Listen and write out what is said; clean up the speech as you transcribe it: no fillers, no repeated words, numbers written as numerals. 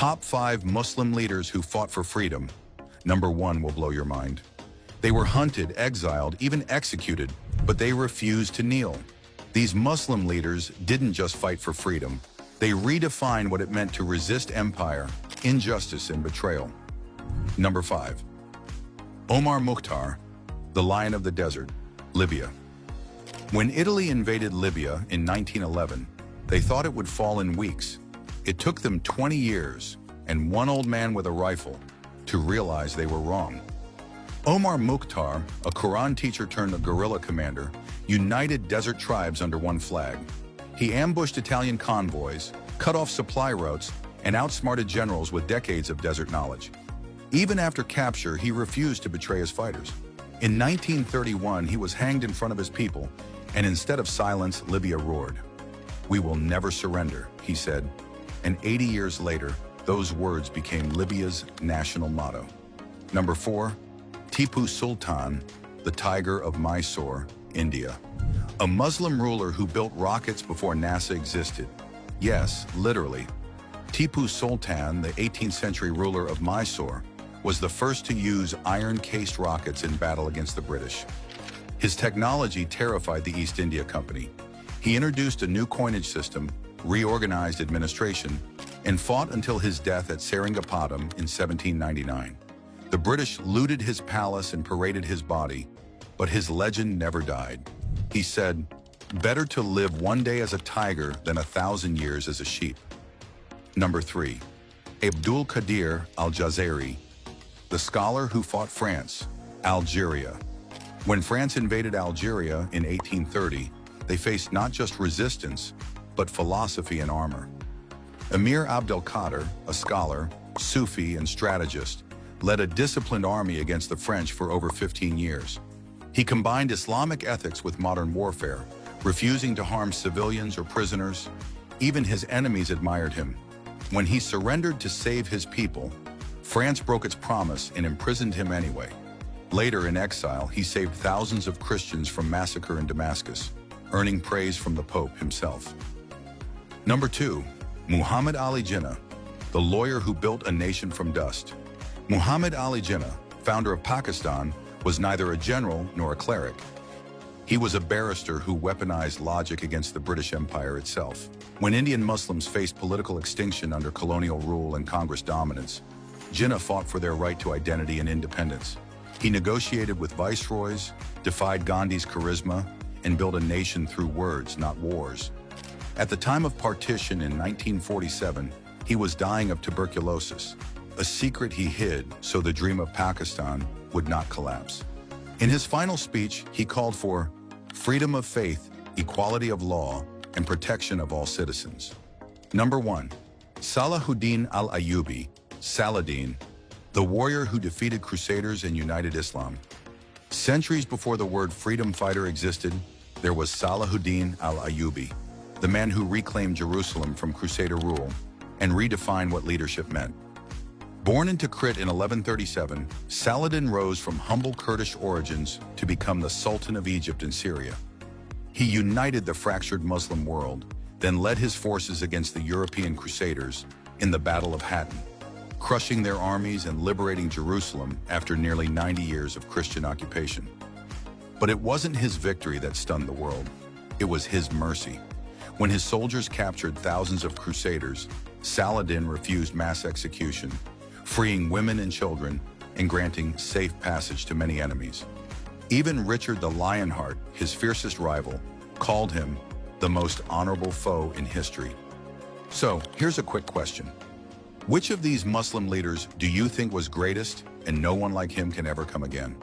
Top 5 Muslim leaders who fought for freedom. Number 1 will blow your mind. They were hunted, exiled, even executed, but they refused to kneel. These Muslim leaders didn't just fight for freedom. They redefined what it meant to resist empire, injustice, and betrayal. Number 5. Omar Mukhtar, the Lion of the Desert, Libya. When Italy invaded Libya in 1911, they thought it would fall in weeks. It took them 20 years and one old man with a rifle to realize they were wrong. Omar Mukhtar, a Quran teacher turned a guerrilla commander, united desert tribes under one flag. He ambushed Italian convoys, cut off supply routes, and outsmarted generals with decades of desert knowledge. Even after capture, he refused to betray his fighters. In 1931, he was hanged in front of his people, and instead of silence, Libya roared. "We will never surrender," he said. And 80 years later, those words became Libya's national motto. Number 4. Tipu Sultan, the Tiger of Mysore, India. A Muslim ruler who built rockets before NASA existed. Yes, literally. Tipu Sultan, the 18th century ruler of Mysore, was the first to use iron-cased rockets in battle against the British. His technology terrified the East India Company. He introduced a new coinage system, reorganized administration, and fought until his death at Seringapatam in 1799. The British looted his palace and paraded his body, but his legend never died. He said, "Better to live one day as a tiger than 1,000 years as a sheep." Number 3. Abdul Qadir al-Jazairi, the scholar who fought France, Algeria. When France invaded Algeria in 1830, they faced not just resistance, but philosophy and armor. Emir Abdel Qadir, a scholar, Sufi, and strategist, led a disciplined army against the French for over 15 years. He combined Islamic ethics with modern warfare, refusing to harm civilians or prisoners. Even his enemies admired him. When he surrendered to save his people, France broke its promise and imprisoned him anyway. Later, in exile, he saved thousands of Christians from massacre in Damascus, earning praise from the Pope himself. Number 2. Muhammad Ali Jinnah, the lawyer who built a nation from dust. Muhammad Ali Jinnah, founder of Pakistan, was neither a general nor a cleric. He was a barrister who weaponized logic against the British Empire itself. When Indian Muslims faced political extinction under colonial rule and Congress dominance, Jinnah fought for their right to identity and independence. He negotiated with viceroys, defied Gandhi's charisma, and built a nation through words, not wars. At the time of partition in 1947, he was dying of tuberculosis, a secret he hid so the dream of Pakistan would not collapse. In his final speech, he called for freedom of faith, equality of law, and protection of all citizens. Number 1. Salahuddin al-Ayyubi, Saladin, the warrior who defeated Crusaders and united Islam. Centuries before the word freedom fighter existed, there was Salahuddin al-Ayyubi, the man who reclaimed Jerusalem from Crusader rule and redefined what leadership meant. Born in Tikrit in 1137, Saladin rose from humble Kurdish origins to become the Sultan of Egypt and Syria. He united the fractured Muslim world, then led his forces against the European Crusaders in the Battle of Hattin, crushing their armies and liberating Jerusalem after nearly 90 years of Christian occupation. But it wasn't his victory that stunned the world. It was his mercy. When his soldiers captured thousands of Crusaders, Saladin refused mass execution, freeing women and children and granting safe passage to many enemies. Even Richard the Lionheart, his fiercest rival, called him the most honorable foe in history. So, here's a quick question. Which of these Muslim leaders do you think was greatest and no one like him can ever come again?